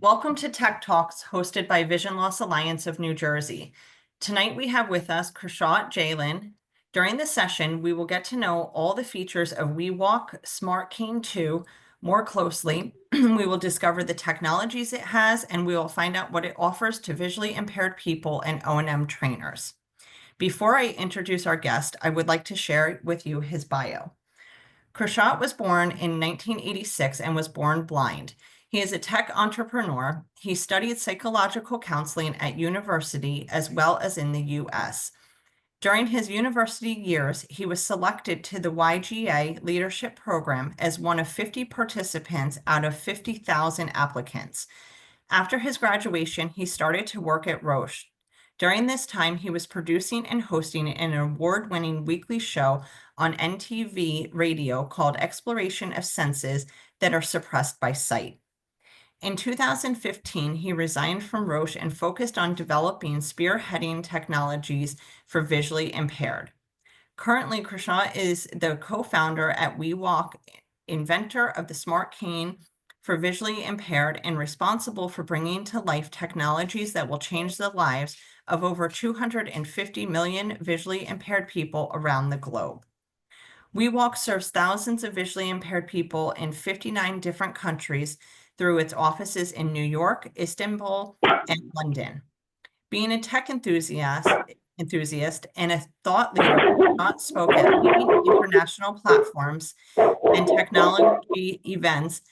Welcome to Tech Talks, hosted by Vision Loss Alliance of New Jersey. Tonight we have with us Kursat Ceylon. During the session, we will get to know all the features of WeWalk Smart Cane 2 more closely. We will discover the technologies it has, and we will find out what it offers to visually impaired people and O&M trainers. Before I introduce our guest, I would like to share with you his bio. Kursat was born in 1986 and was born blind. He is a tech entrepreneur. He studied psychological counseling at university as well as in the US. During his university years, he was selected to the YGA Leadership Program as one of 50 participants out of 50,000 applicants. After his graduation, he started to work at Roche. During this time, he was producing and hosting an award-winning weekly show on NTV radio called Exploration of Senses that are suppressed by sight. In 2015, he resigned from Roche and focused on developing spearheading technologies for visually impaired. Currently, Kursat is the co-founder at WeWalk, inventor of the Smart Cane for visually impaired, and responsible for bringing to life technologies that will change the lives of over 250 million visually impaired people around the globe. WeWalk serves thousands of visually impaired people in 59 different countries through its offices in New York, Istanbul, and London. Being a tech enthusiast and a thought leader, Kursat spoke at leading international platforms and technology events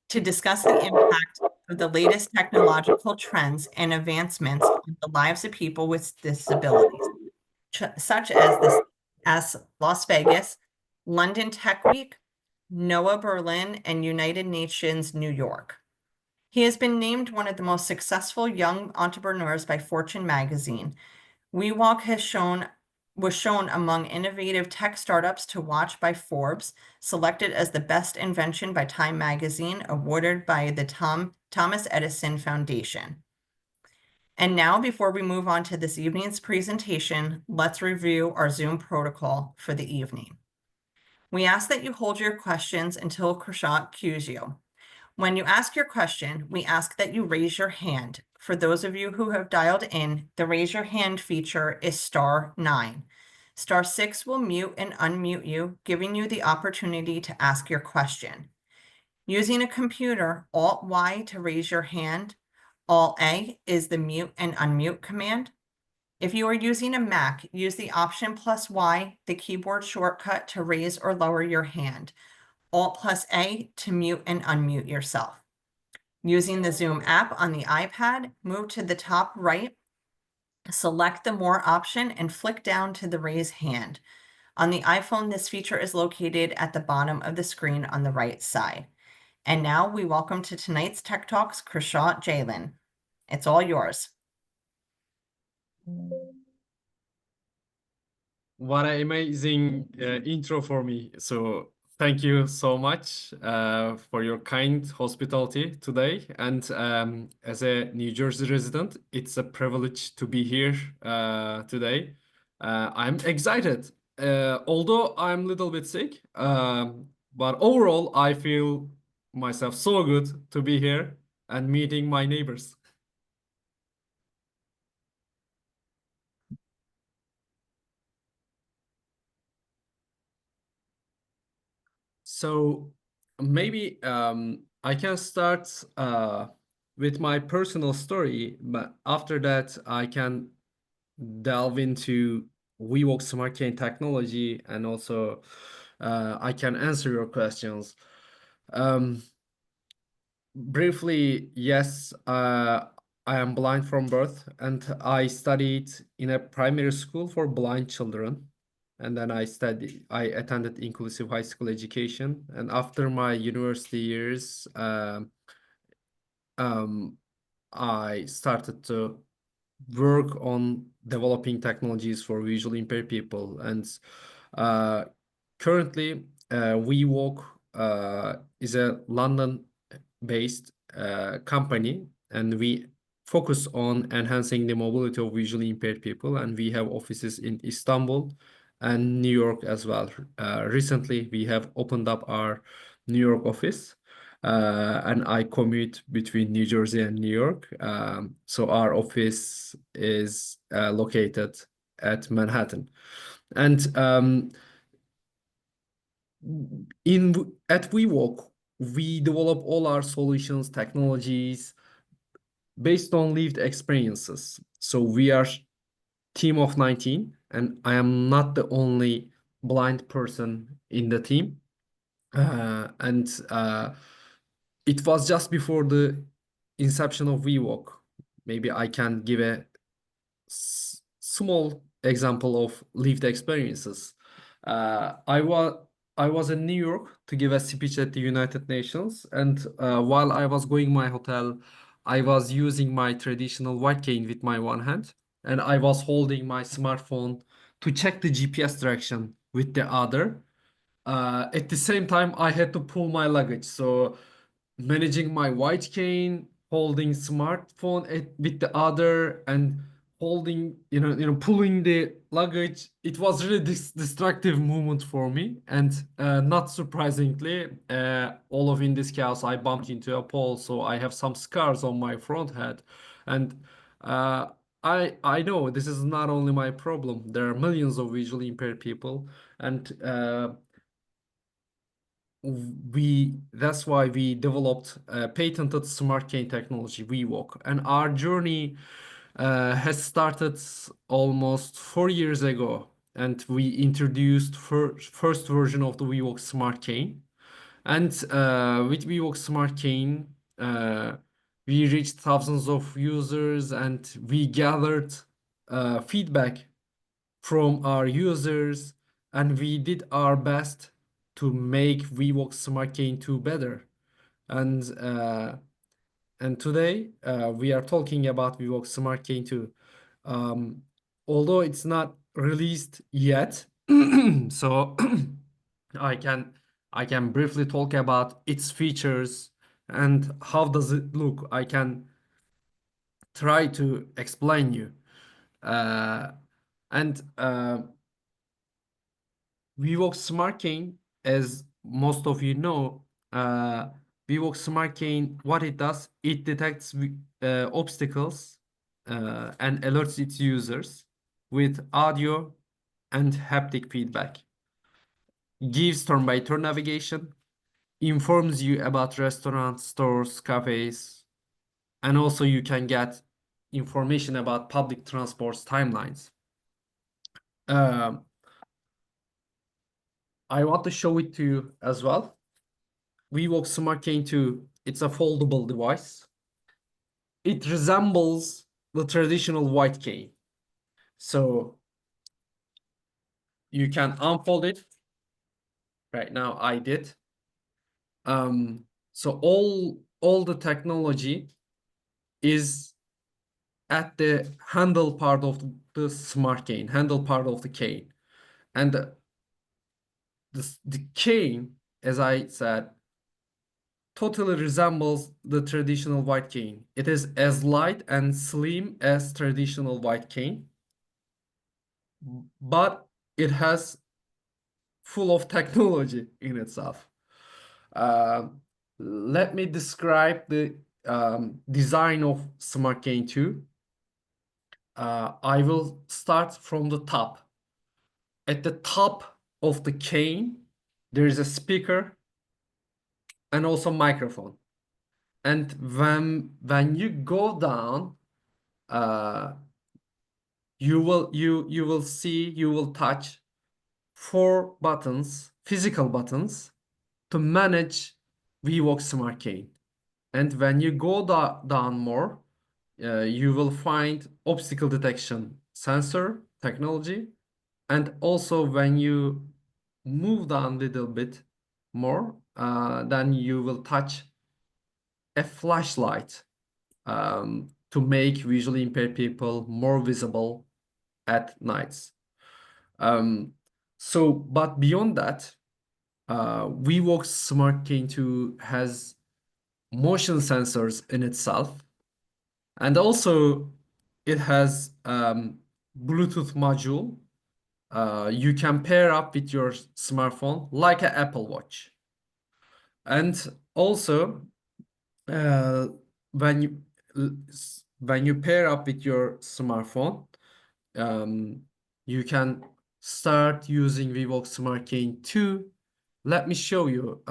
to discuss the impact of the latest technological trends and advancements on the lives of people with disabilities, such as Las Vegas, London Tech Week, NOAA Berlin, and United Nations New York. He has been named one of the most successful young entrepreneurs by Fortune magazine. WeWalk was shown among innovative tech startups to watch by Forbes, selected as the best invention by Time magazine, awarded by the Thomas Edison Foundation. And now, before we move on to this evening's presentation, let's review our Zoom protocol for the evening. We ask that you hold your questions until Kursat cues you. When you ask your question, we ask that you raise your hand. For those of you who have dialed in, the raise your hand feature is *9. *6 will mute and unmute you, giving you the opportunity to ask your question. Using a computer, Alt-Y to raise your hand. Alt-A is the mute and unmute command. If you are using a Mac, use the Option +Y, the keyboard shortcut, to raise or lower your hand. Alt+A to mute and unmute yourself. Using the Zoom app on the iPad, move to the top right, select the More option, and flick down to the Raise Hand. On the iPhone, this feature is located at the bottom of the screen on the right side. And now we welcome to tonight's Tech Talks, Kursat Ceylon. It's all yours. What an amazing intro for me. So thank you so much for your kind hospitality today. And as a New Jersey resident, it's a privilege to be here today. I'm excited, although I'm a little bit sick. But overall, I feel myself so good to be here and meeting my neighbors. So maybe I can start with my personal story, but after that I can delve into WeWalk Smart Cane technology, and also I can answer your questions. Briefly, yes, I am blind from birth, and I studied in a primary school for blind children. And then I attended inclusive high school education. And after my university years, I started to work on developing technologies for visually impaired people. And currently, WeWalk is a London-based company, and we focus on enhancing the mobility of visually impaired people. And we have offices in Istanbul and New York as well. Recently, we have opened up our New York office. and I commute between New Jersey and New York. So our office is located at Manhattan. And at WeWalk, we develop all our solutions, technologies based on lived experiences. So we are team of 19, and I am not the only blind person in the team. And it was just before the inception of WeWalk. Maybe I can give a small example of lived experiences. Uh, I was I was in New York to give a speech at the United Nations, and while I was going my hotel, I was using my traditional white cane with my one hand, and I was holding my smartphone to check the GPS direction with the other. At the same time, I had to pull my luggage. So managing my white cane, holding smartphone with the other, and holding, pulling the luggage. It was really distractive moment for me. And not surprisingly, all of in this chaos, I bumped into a pole. So I have some scars on my front head. And uh, I know this is not only my problem. There are millions of visually impaired people, and that's why we developed patented smart cane technology, WeWalk. And our journey has started almost 4 years ago. And we introduced first version of the WeWalk smart cane. And with WeWalk smart cane, we reached thousands of users, and we gathered feedback from our users, and we did our best to make VWalk Smart Cane 2 better. And today we are talking about VWalk Smart Cane 2. Um, Although it's not released yet, so I can I can briefly talk about its features and how does it look. I can try to explain you. Uh, and VWalk Smart Cane, as most of you know, uh, VWalk Smart Cane, what it does, it detects obstacles and alerts its users with audio and haptic feedback, gives turn-by-turn navigation, informs you about restaurants, stores, cafes, and also you can get information about public transport's timelines. Um, I want to show it to you as well. VWalk Smart Cane 2, it's a foldable device. It resembles the traditional white cane. So you can unfold it. Right now I did. So all the technology is at the handle part of the smart cane, handle part of the cane. And the cane, as I said, totally resembles the traditional white cane. It is as light and slim as traditional white cane, but it has full of technology in itself. Uh, Let me describe the design of Smart Cane 2. I will start from the top. At the top of the cane, there is a speaker and also microphone. And when you go down, uh, you will see, you will touch 4 buttons, physical buttons, to manage VWalk Smart Cane. And when you go down more, you will find obstacle detection sensor technology. And also when you move down a little bit more, then you will touch a flashlight to make visually impaired people more visible at nights. But beyond that, VWalk Smart Cane 2 has motion sensors in itself, and also it has Bluetooth module. You can pair up with your smartphone like an Apple Watch. And also, uh, when you when you pair up with your smartphone, you can start using VLANJ Smart Key 2. Let me show you.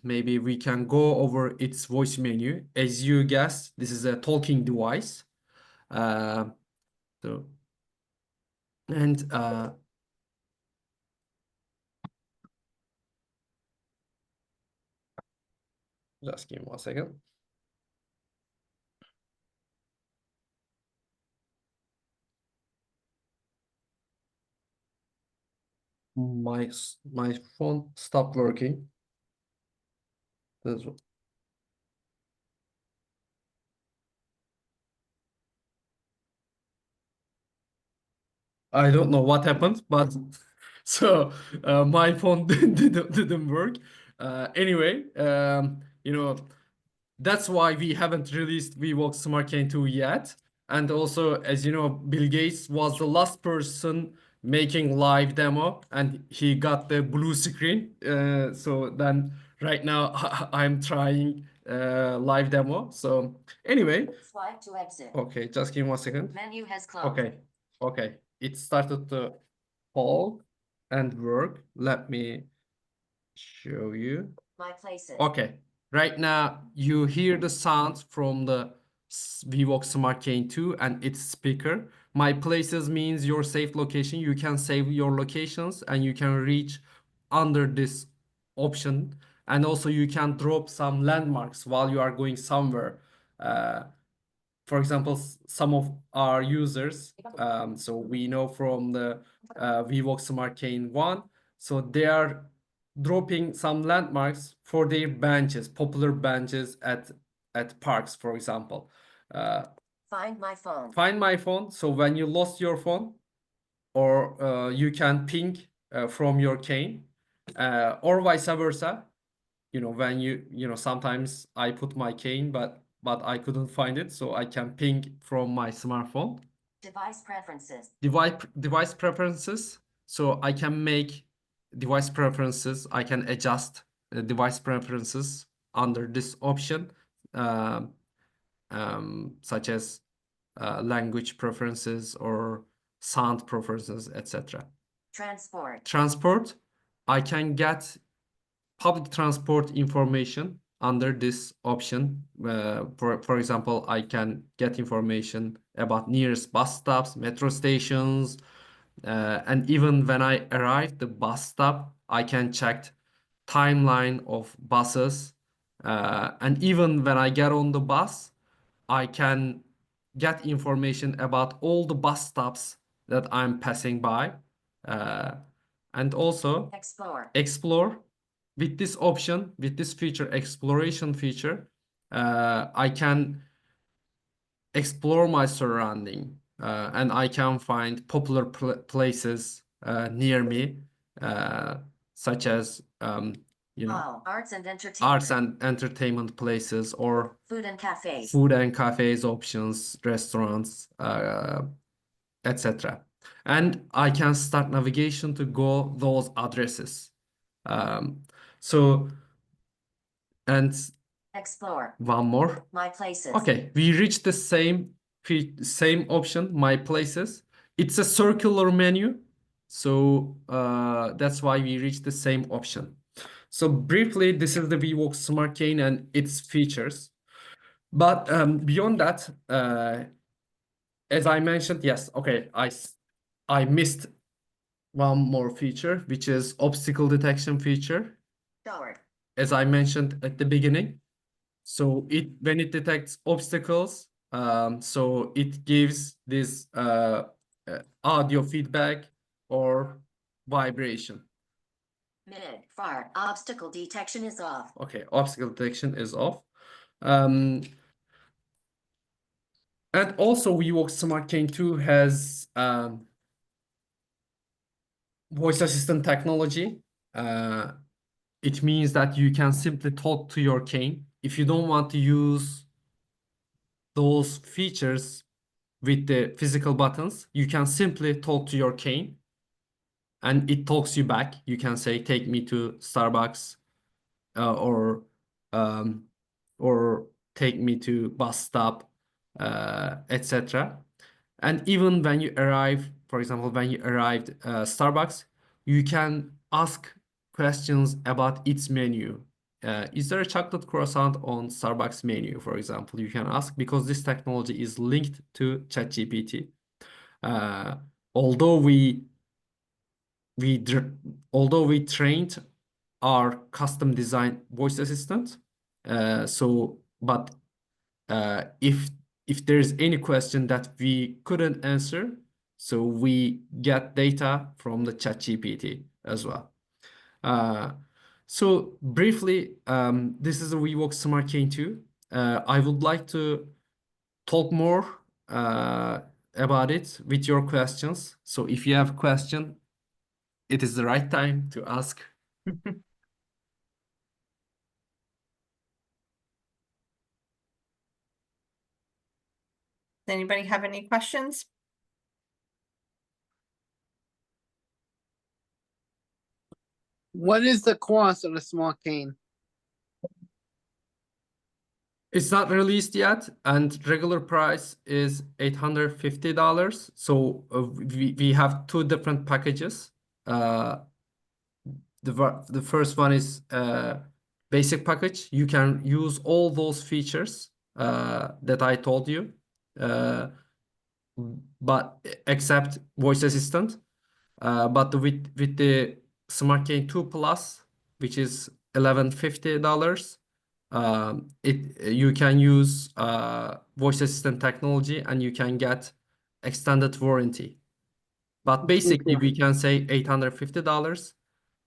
Maybe we can go over its voice menu. As you guessed, this is a talking device. Uh, so and just give me 1 second. My phone stopped working. That's what- I don't know what happened, but so my phone didn't work. Anyway, that's why we haven't released VLANJ Smart Cane 2 yet. And also, as you know, Bill Gates was the last person making live demo, and he got the blue screen. So then right now I'm trying live demo. So anyway, Slide to exit. okay, just give me 1 second. Menu has closed. Okay, it started to talk and work. Let me show you. My places. Okay, right now you hear the sound from the VLANJ Smart Cane 2 and its speaker. My places means your safe location. You can save your locations and you can reach under this option. And also you can drop some landmarks while you are going somewhere. For example, some of our users, so we know from the VLANJ Smart Cane 1, so they are dropping some landmarks for their benches, popular benches at parks, for example. Find my phone. Find my phone. So when you lost your phone, or you can ping from your cane, or vice versa. When sometimes I put my cane, but I couldn't find it, so I can ping from my smartphone. Device preferences. Device preferences. So I can make device preferences. I can adjust device preferences under this option, such as language preferences or sound preferences, etc. Transport. I can get public transport information under this option. For example, I can get information about nearest bus stops, metro stations, and even when I arrive the bus stop, I can check timeline of buses. And even when I get on the bus, I can get information about all the bus stops that I'm passing by. And also explore. With this option, with this feature, exploration feature, I can explore my surrounding, and I can find popular places near me, such as arts and entertainment places, or food and cafes options, restaurants, etc. And I can start navigation to go those addresses. So and explore. One more. My places. Okay, we reached the same option, my places. It's a circular menu, so that's why we reached the same option. So briefly, this is the VLANJ Smart Cane and its features. But beyond that, as I mentioned, yes, okay, I missed one more feature, which is obstacle detection feature. As I mentioned at the beginning, so when it detects obstacles, so it gives this audio feedback or vibration. Mid-far obstacle detection is off. Okay, obstacle detection is off. And also VLANJ Smart Cane 2 has voice assistant technology. It means that you can simply talk to your cane. If you don't want to use those features with the physical buttons, you can simply talk to your cane and it talks you back. You can say, take me to Starbucks, or um, or take me to bus stop, etc. And even when you arrive, for example, when you arrived Starbucks, you can ask questions about its menu. Is there a chocolate croissant on Starbucks menu, for example? You can ask because this technology is linked to ChatGPT. Uh, although although we trained our custom design voice assistant, but if there's any question that we couldn't answer, so we get data from the ChatGPT as well. So briefly, this is a VWalk Smart Cane 2. I would like to talk more about it with your questions. So if you have a question, it is the right time to ask. Does anybody have any questions? What is the cost of a small cane? It's not released yet, and regular price is $850. So we have two different packages. The first one is basic package. You can use all those features that I told you, but except voice assistant. But with the Smart Cane 2 Plus, which is $1,150, you can use voice assistant technology and you can get extended warranty. But basically, we can say $850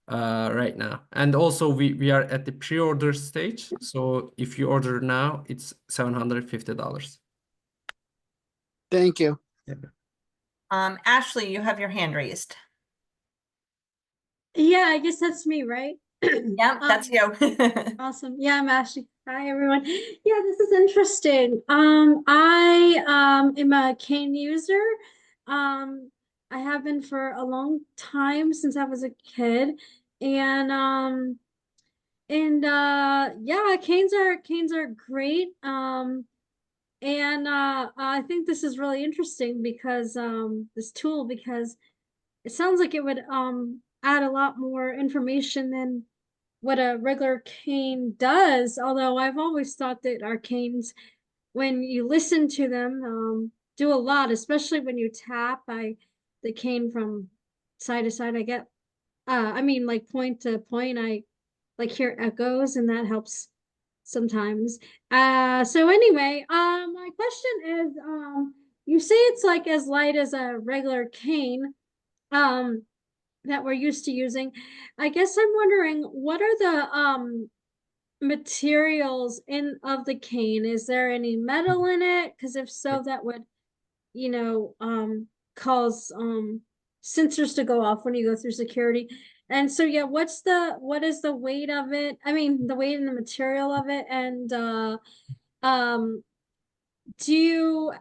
right now. And also, we are at the pre-order stage. So if you order now, it's $750. Thank you. Ashley, you have your hand raised. Yeah, I guess that's me, right? Yep, that's you. Awesome. Yeah, I'm Ashley. Hi, everyone. Yeah, this is interesting. I am a cane user. I have been for a long time since I was a kid, and yeah, canes are great. And I think this is really interesting because this tool, because it sounds like it would add a lot more information than what a regular cane does. Although I've always thought that our canes, when you listen to them, do a lot, especially when you tap the cane from side to side. I get, I mean, like point to point, I like hear echoes, and that helps sometimes. So anyway, my question is, you say it's like as light as a regular cane. That we're used to using. I guess I'm wondering, what are the materials in of the cane? Is there any metal in it? Because if so, that would, you know, cause sensors to go off when you go through security. And so yeah, what is the weight of it? I mean, the weight and the material of it, and um do you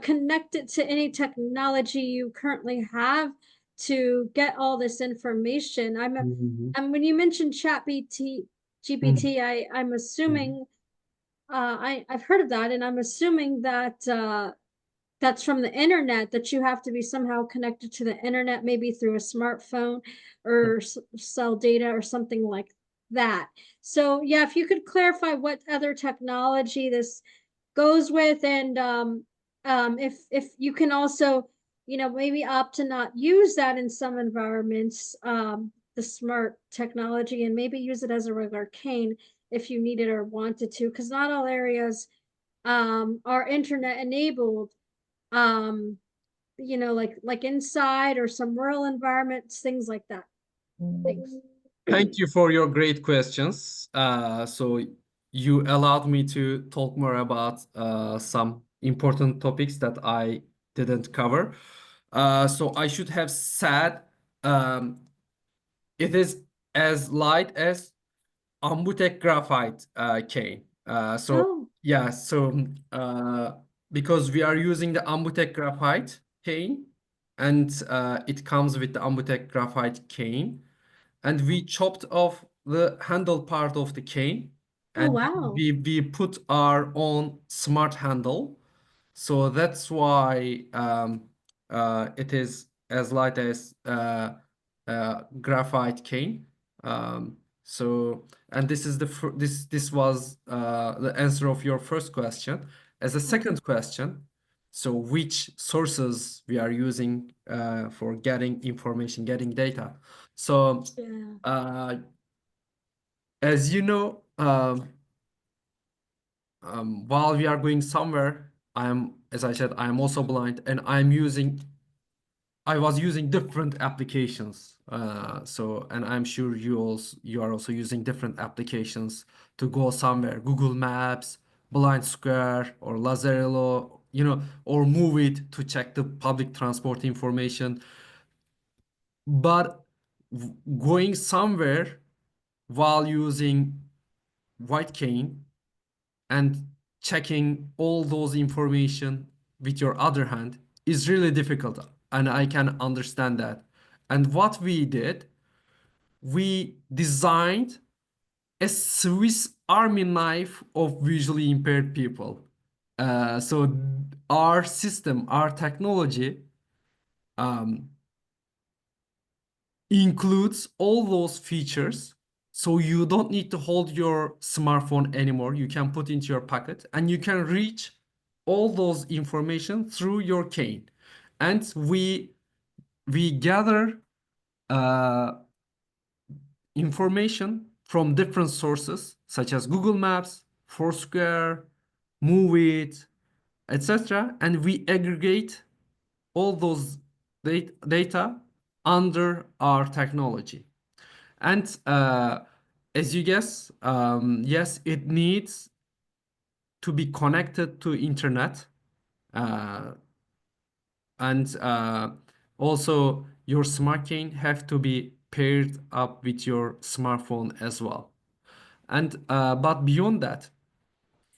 connect it to any technology you currently have to get all this information? And when you mentioned GPT, I'm assuming I've heard of that, and I'm assuming that that's from the internet, that you have to be somehow connected to the internet, maybe through a smartphone or cell data or something like that. So yeah, if you could clarify what other technology this goes with, and if you can also, you know, maybe opt to not use that in some environments, the smart technology, and maybe use it as a regular cane if you needed or wanted to, because not all areas are internet enabled. You know, like inside or some rural environments, things like that. Thanks. Thank you for your great questions. So you allowed me to talk more about some important topics that I didn't cover. So I should have said it is as light as Ambutek graphite cane. Oh, Yeah, so because we are using the Ambutek graphite cane, and it comes with the Ambutek graphite cane, and we chopped off the handle part of the cane, Oh, and wow. we put our own smart handle. So that's why it is as light as graphite cane. So, and this is this was the answer of your first question. As a second question, so which sources we are using for getting information, getting data. So, Yeah. as you know, while we are going somewhere, as I said, I am also blind, and I was using different applications. And I'm sure you are also using different applications to go somewhere. Google Maps, Blind Square, or Lazarillo, or Move It to check the public transport information. But going somewhere while using white cane and checking all those information with your other hand is really difficult, and I can understand that. And what we did, we designed a Swiss Army knife of visually impaired people. So our system, our technology, um, includes all those features. So you don't need to hold your smartphone anymore. You can put into your pocket and you can reach all those information through your cane. And we gather uh, information from different sources such as Google Maps, Foursquare, Move It, etc. And we aggregate all those data under our technology. And as you guess, yes, it needs to be connected to internet. Uh, and also your smart cane have to be paired up with your smartphone as well. And but beyond that,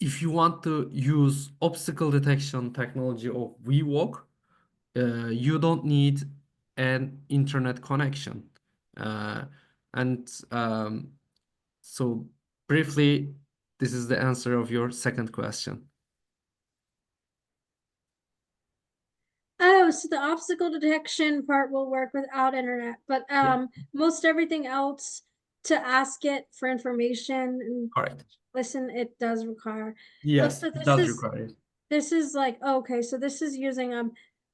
if you want to use obstacle detection technology of VWalk, you don't need an internet connection. Uh, and So briefly, this is the answer of your second question. Oh, so the obstacle detection part will work without internet, but most everything else to ask it for information and Correct. listen, it does require. Yes, So it this does is require it. this is like okay, so this is using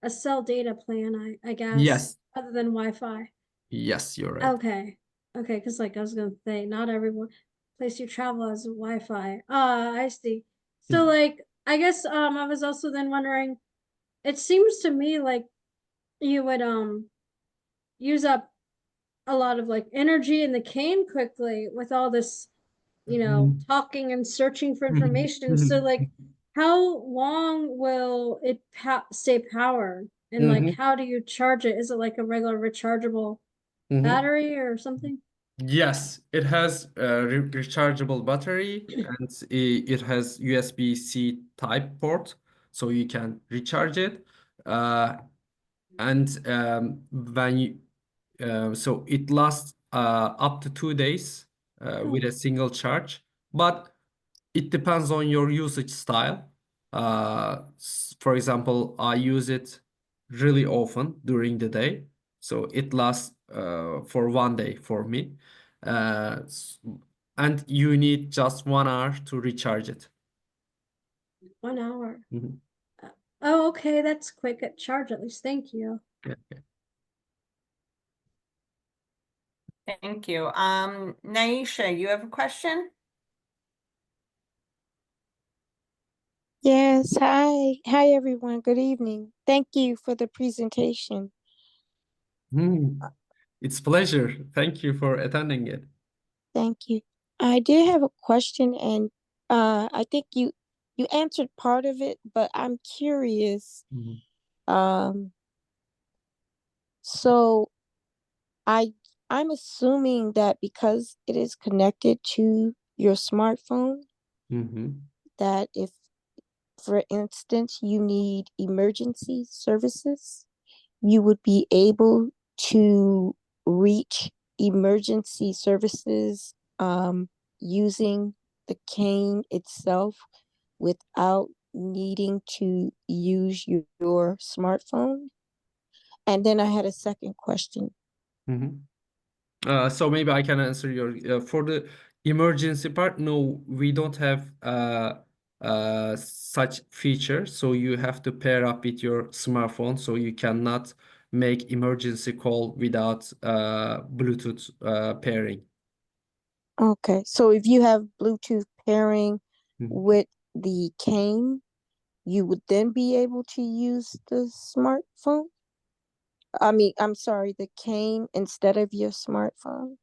a cell data plan, I guess, Yes. other than Wi-Fi. Yes, you're right. Okay. Okay, because like I was gonna say, not everyone place you travel has Wi-Fi. I see. So like I guess I was also then wondering, it seems to me like you would use up a lot of like energy in the cane quickly with all this, talking and searching for information. So like how long will it stay powered? And like how do you charge it? Is it like a regular rechargeable battery or something? Yes, it has a rechargeable battery, and it has USB-C type port, so you can recharge it. And when you So it lasts up to 2 days with a single charge, but it depends on your usage style. For example, I use it really often during the day, so it lasts for 1 day for me. Uh, s- and you need just 1 hour to recharge it. 1 hour. Mhm. Oh, okay, that's quick at charge at least. Thank you. Yeah, yeah. Thank you. Naisha, you have a question? Yes, hi. Hi, everyone. Good evening. Thank you for the presentation. It's a pleasure. Thank you for attending it. Thank you. I did have a question, and I think you answered part of it, but I'm curious. Um, so I I'm assuming that because it is connected to your smartphone, that if, for instance, you need emergency services, you would be able to reach emergency services using the cane itself without needing to use your smartphone? And then I had a second question. So maybe I can answer your for the emergency part. No, we don't have such feature. So you have to pair up with your smartphone. So you cannot make emergency call without Bluetooth pairing. Okay, so if you have Bluetooth pairing with the cane, you would then be able to use the smartphone? I mean, I'm sorry, the cane instead of your smartphone?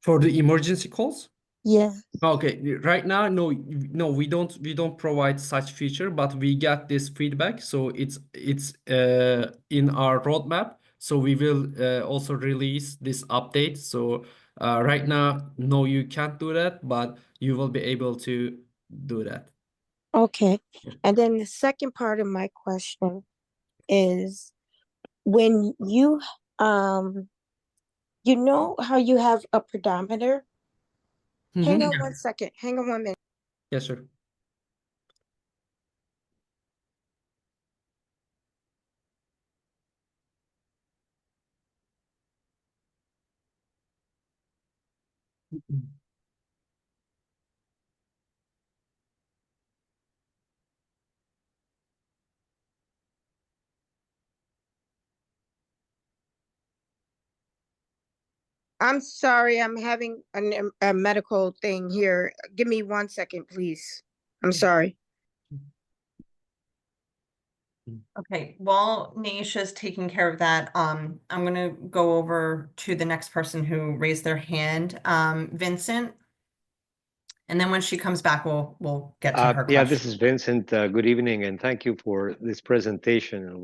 For the emergency calls? Yeah. Okay, right now, no, we don't provide such feature, but we get this feedback, so it's in our roadmap. So we will also release this update. So right now, no, you can't do that, but you will be able to do that. Okay. And then the second part of my question is when you you know how you have a pedometer? Hang on 1 second. Hang on 1 minute. Yes, sir. I'm sorry, I'm having a medical thing here. Give me 1 second, please. I'm sorry. Okay, while Naisha's taking care of that, I'm gonna go over to the next person who raised their hand, Vincent. And then when she comes back, we'll get to her Yeah, question. this is Vincent. Good evening, and thank you for this presentation.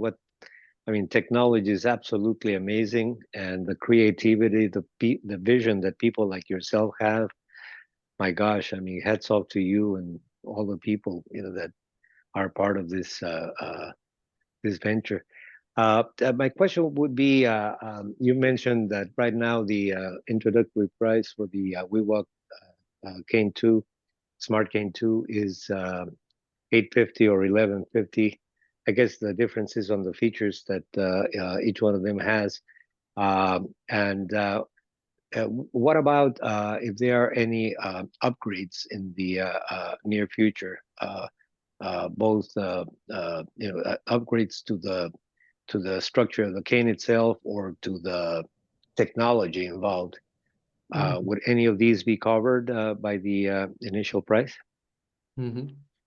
And technology is absolutely amazing, and the creativity, the vision that people like yourself have. My gosh, I mean, hats off to you and all the people that are part of this this venture. My question would be: you mentioned that right now the introductory price for the WeWalk Cane 2, Smart Cane 2 is $850 or $1150. I guess the difference is on the features that each one of them has. What about if there are any upgrades in the near future? Both upgrades to the structure of the cane itself or to the technology involved. Would any of these be covered by the initial price?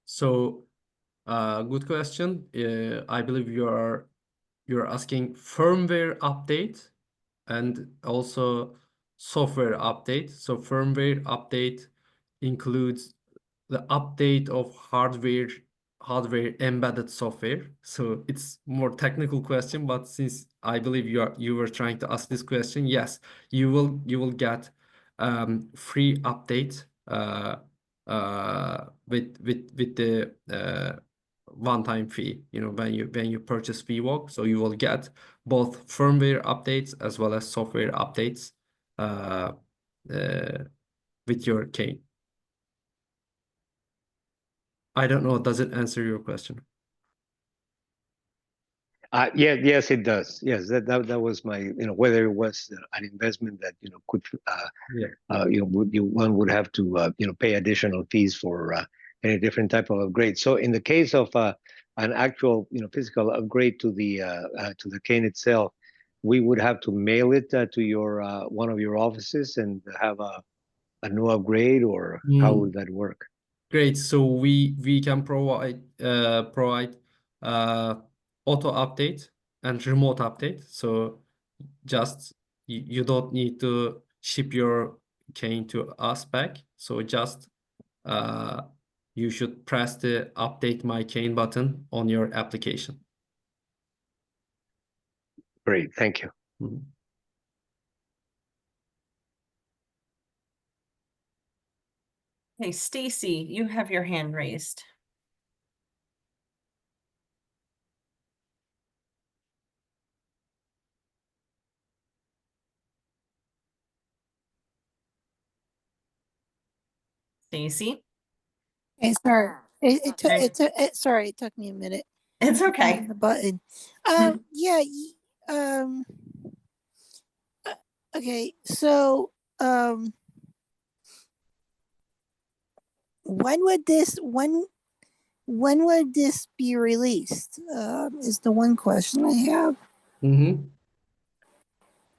So, good question. I believe you're asking firmware update and also software update. So firmware update includes the update of hardware embedded software. So it's more technical question, but since I believe you were trying to ask this question, yes, you will get free update with the one-time fee, when you purchase VWalk. So you will get both firmware updates as well as software updates with your cane. I don't know, does it answer your question? Yes, it does. Yes, that was my, whether it was an investment that, could, one would have to, pay additional fees for any different type of upgrade. So in the case of an actual, physical upgrade to the cane itself, we would have to mail it to your one of your offices and have a new upgrade, or how would that work? Great. So we can provide auto update and remote update. So just you don't need to ship your cane to us back. So just you should press the update my cane button on your application. Great, thank you. Hey, Stacy, you have your hand raised. Stacy? Hey, sorry. Okay. Sorry, it took me a minute. It's to okay. find the button. Yeah. Um. Okay. So, when would this be released? Is the one question I have.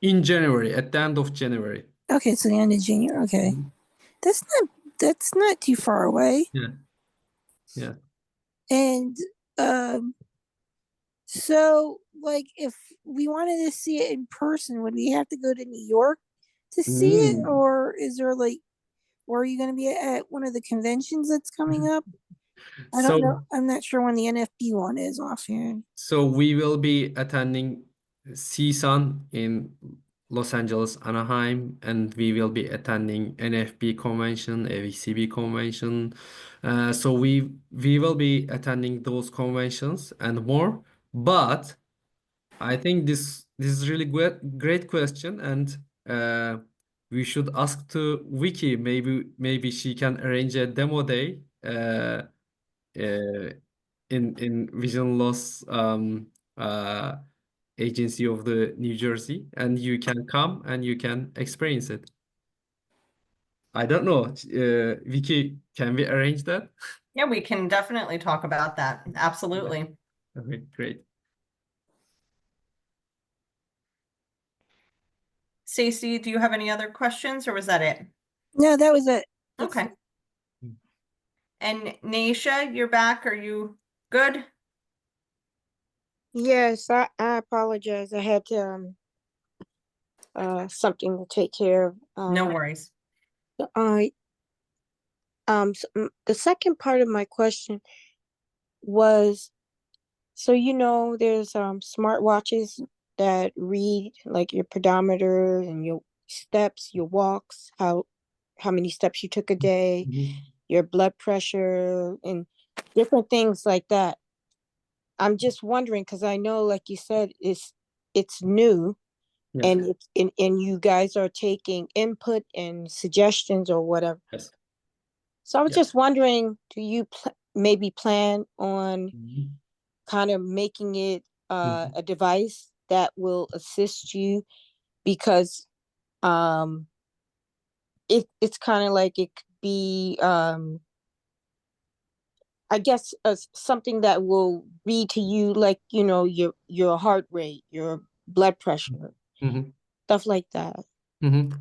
In January, at the end of January. Okay, so the end of January. Okay, that's not too far away. Yeah. And so like if we wanted to see it in person, would we have to go to New York to see it, or is there like, or are you going to be at one of the conventions that's coming up? I don't know. I'm not sure when the NFB one is offhand. So we will be attending Ceylon in Los Angeles, Anaheim, and we will be attending NFB convention, AVCB convention. So we will be attending those conventions and more. But I think this is really great question, and we should ask to Vicky. Maybe she can arrange a demo day in vision loss agency of the New Jersey, and you can come and you can experience it. I don't know, Vicky, can we arrange that? Yeah, we can definitely talk about that. Absolutely. Okay, great. Stacy, do you have any other questions or was that it? No, that was it. Okay. And Naisha, you're back. Are you good? Yes, I apologize. I had to something to take care of. No worries. The second part of my question was, so there's smartwatches that read like your pedometer and your steps, your walks, how many steps you took a day, your blood pressure, and different things like that. I'm just wondering, because I know, like you said, it's new. Yeah. And and you guys are taking input and suggestions or whatever. Yes. So I was just wondering, do you maybe plan on kind of making it a device that will assist you? Because it's kind of like it could be I guess something that will read to you, like your heart rate, your blood pressure, stuff like that.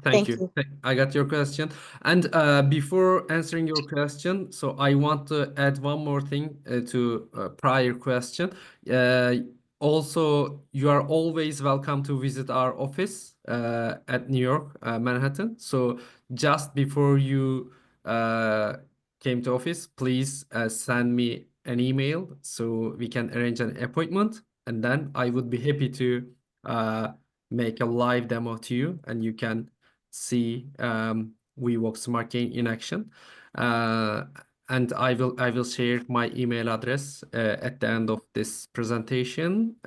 Thank you. I got your question. And before answering your question, so I want to add one more thing to prior question. Also, you are always welcome to visit our office at New York, Manhattan. So just before you came to office, please send me an email so we can arrange an appointment. And then I would be happy to make a live demo to you, and you can see VWalk Smart Gain in action. And I will share my email address at the end of this presentation,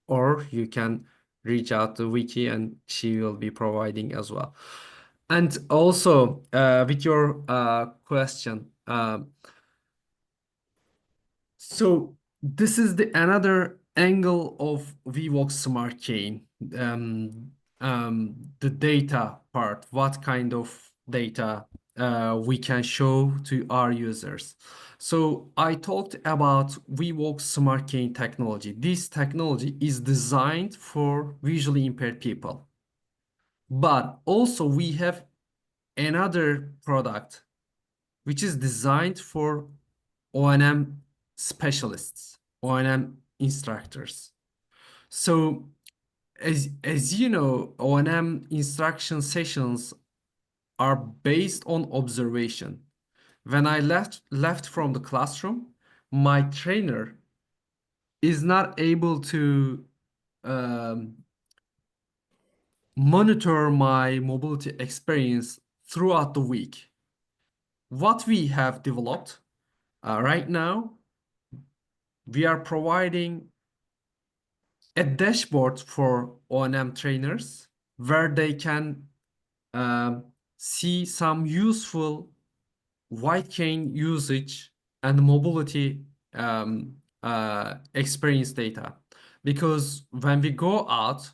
or you can reach out to Vicky and she will be providing as well. And also with your question, so this is another angle of VWalk Smart Chain. The data part, what kind of data we can show to our users. So I talked about VWalk Smart Chain technology. This technology is designed for visually impaired people. But also we have another product which is designed for O&M specialists, O&M instructors. So as you know, O&M instruction sessions are based on observation. When I left from the classroom, my trainer is not able to monitor my mobility experience throughout the week. What we have developed right now, we are providing a dashboard for O&M trainers where they can see some useful white cane usage and mobility experience data. Because when we go out,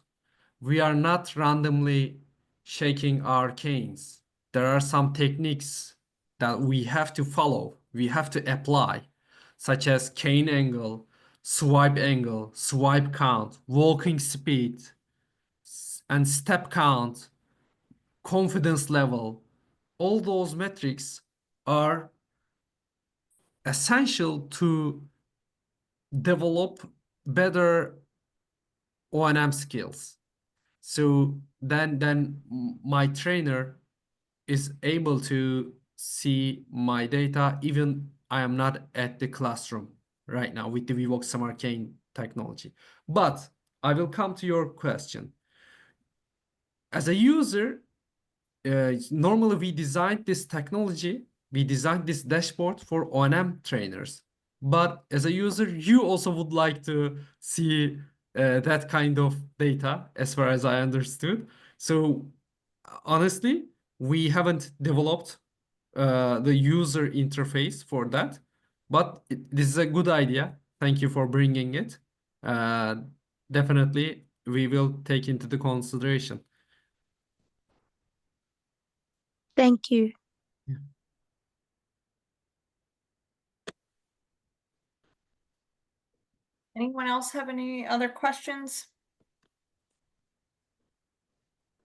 we are not randomly shaking our canes. There are some techniques that we have to follow, we have to apply, such as cane angle, swipe count, walking speed, and step count, confidence level. All those metrics are essential to develop better O&M skills. So then my trainer is able to see my data even I am not at the classroom right now with the VWalk Smart Cane technology. But I will come to your question. As a user, normally we designed this technology, we designed this dashboard for O&M trainers. But as a user, you also would like to see that kind of data, as far as I understood. So honestly, we haven't developed the user interface for that, but this is a good idea. Thank you for bringing it. Definitely, we will take into the consideration. Thank you. Anyone else have any other questions?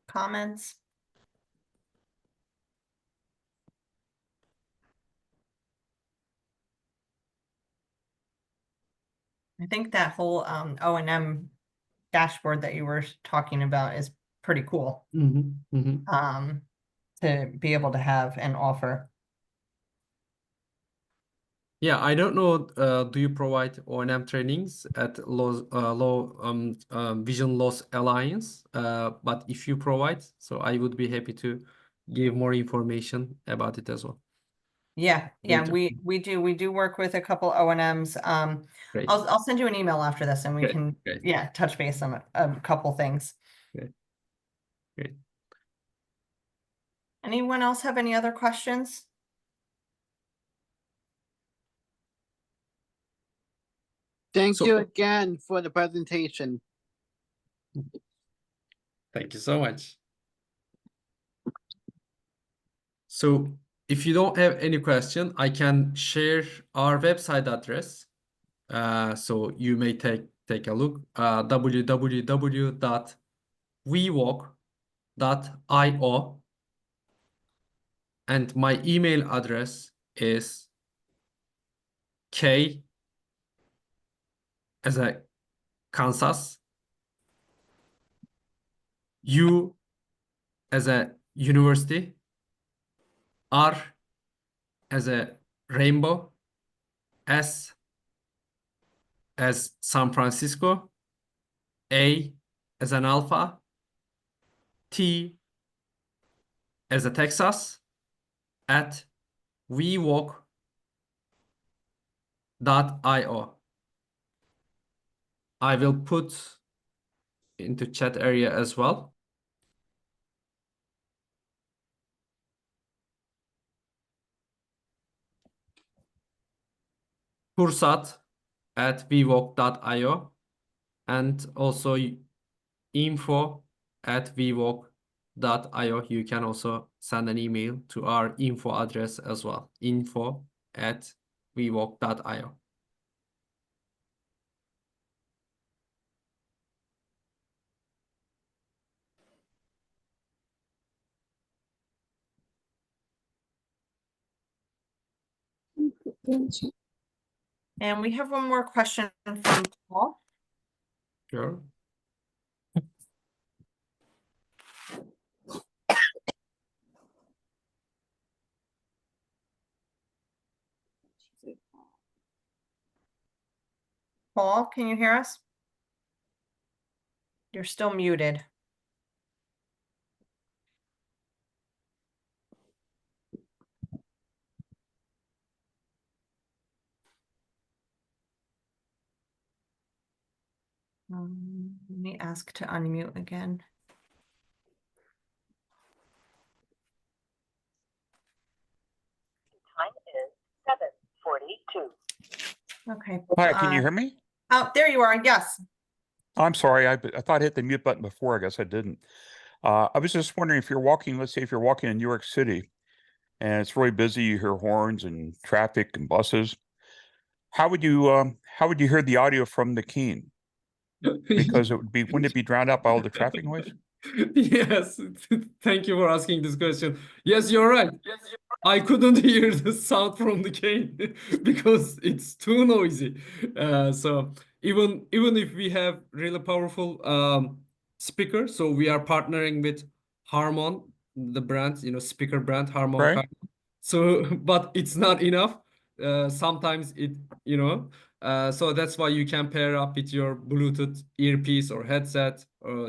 Comments? I think that whole O&M dashboard that you were talking about is pretty cool. To be able to have and offer. Yeah, I don't know. Do you provide O&M trainings at Vision Loss Alliance? But if you provide, so I would be happy to give more information about it as well. Yeah, Later. we do work with a couple O&Ms. Great. I'll send you an email after this and we Great, can great. touch base on a couple things. Great. Anyone else have any other questions? Thank So- you again for the presentation. Thank you so much. So if you don't have any question, I can share our website address. So you may take a look. www.vwalk.io, and my email address is K as a Kansas, U as a university, R as a rainbow, S as San Francisco, A as an alpha, T as a Texas, at vwalk.io. I will put into chat area as well. Kursat at vwalk.io, and also info@vwalk.io. You can also send an email to our info address as well, info@vwalk.io. And we have one more question from Paul. Sure. Paul, can you hear us? You're still muted. Let me ask to unmute again. Time is 7:42. Okay. Hi, can you hear me? Oh, there you are. Yes. I'm sorry, I thought I hit the mute button before. I guess I didn't. I was just wondering if you're walking, let's say if you're walking in New York City and it's really busy, you hear horns and traffic and buses. How would you hear the audio from the cane? Because wouldn't it be drowned out by all the traffic noise? Yes, thank you for asking this question. Yes, you're right. I couldn't hear the sound from the cane because it's too noisy. So even if we have really powerful speaker, so we are partnering with Harman, the brand, speaker brand Harman Right. Kardon. So, but it's not enough. Sometimes so that's why you can pair up with your Bluetooth earpiece or headset, or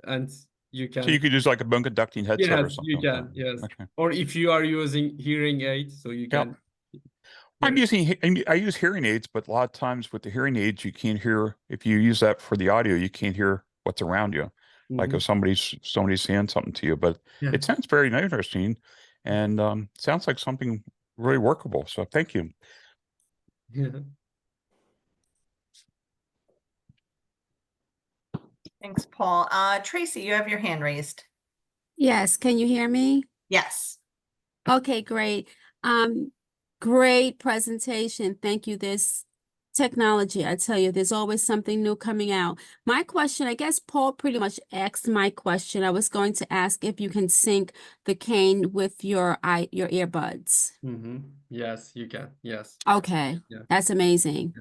and you So you can. could use like a bone conducting headset or Yes, something you like can. that. Yes. Okay. Or if you are using hearing aids, so you can. I use hearing aids, but a lot of times with the hearing aids, you can't hear, if you use that for the audio, you can't hear what's around you. Like if somebody's saying something to you, but it sounds very interesting and sounds like something really workable. So thank you. Yeah. Thanks, Paul. Tracy, you have your hand raised. Yes, can you hear me? Yes. Okay, great. Great presentation. Thank you. This technology, I tell you, there's always something new coming out. My question, I guess Paul pretty much asked my question. I was going to ask if you can sync the cane with your earbuds. Yes, you can. Yes. Okay, Yeah. that's amazing.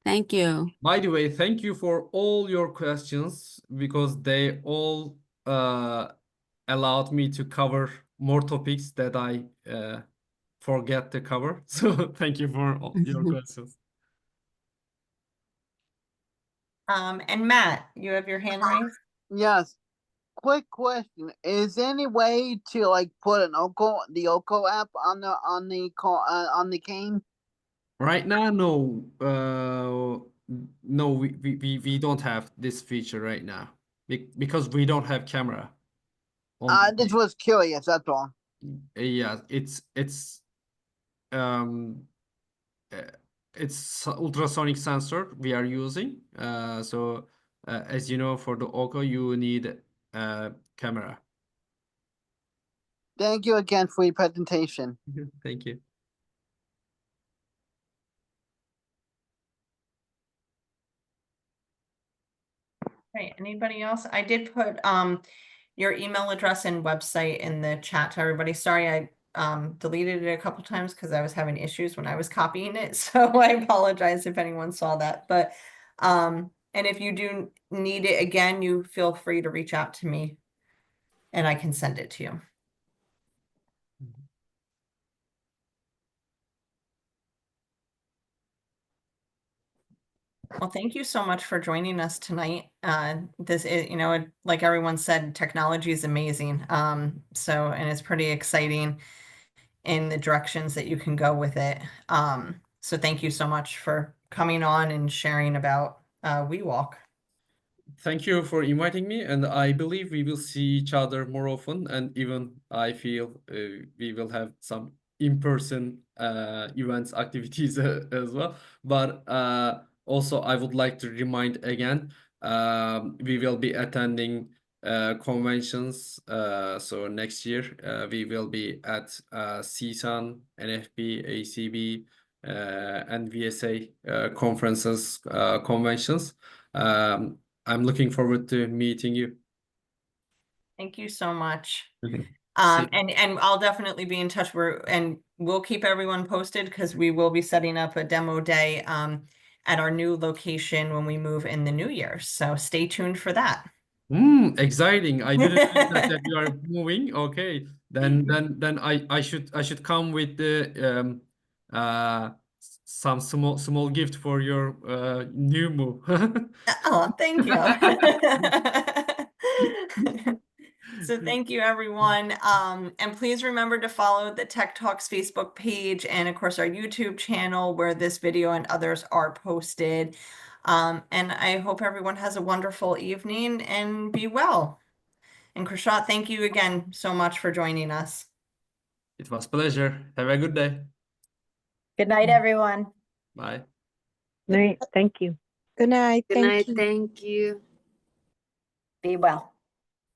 Thank you. By the way, thank you for all your questions because they all allowed me to cover more topics that I forget to cover. So thank you for all your questions. And Matt, you have your hand raised. Yes. Quick question: is there any way to like put the Oko app on the cane? Right now, no. No, we don't have this feature right now because we don't have camera. I just was curious. That's all. Yeah, it's ultrasonic sensor we are using. So as you know, for the Oko, you need a camera. Thank you again for your presentation. Thank you. Okay, anybody else? I did put your email address and website in the chat to everybody. Sorry, I deleted it a couple times because I was having issues when I was copying it. So I apologize if anyone saw that. But and if you do need it again, you feel free to reach out to me and I can send it to you. Well, thank you so much for joining us tonight. This is, like everyone said, technology is amazing. So, and it's pretty exciting in the directions that you can go with it. So thank you so much for coming on and sharing about WeWalk. Thank you for inviting me, and I believe we will see each other more often, and even I feel we will have some in-person events, activities as well. But also, I would like to remind again, we will be attending conventions. So next year, we will be at Ceylon, NFB, ACB, and VSA conferences, conventions. I'm looking forward to meeting you. Thank you so much. See And I'll definitely be in touch. We'll keep everyone posted because we will be setting up a demo day at our new location when we move in the new year. So stay tuned for that. Exciting. I didn't know that you are moving. Okay. Then I should come with the some small gift for your new move. Oh, thank you. So thank you, everyone. And please remember to follow the Tech Talks Facebook page and, of course, our YouTube channel where this video and others are posted. And I hope everyone has a wonderful evening and be well. And Kursat, thank you again so much for joining us. It was a pleasure. Have a good day. Good night, everyone. Bye. Night. Thank you. Good night. Good Thank night. you. Thank you. Be well.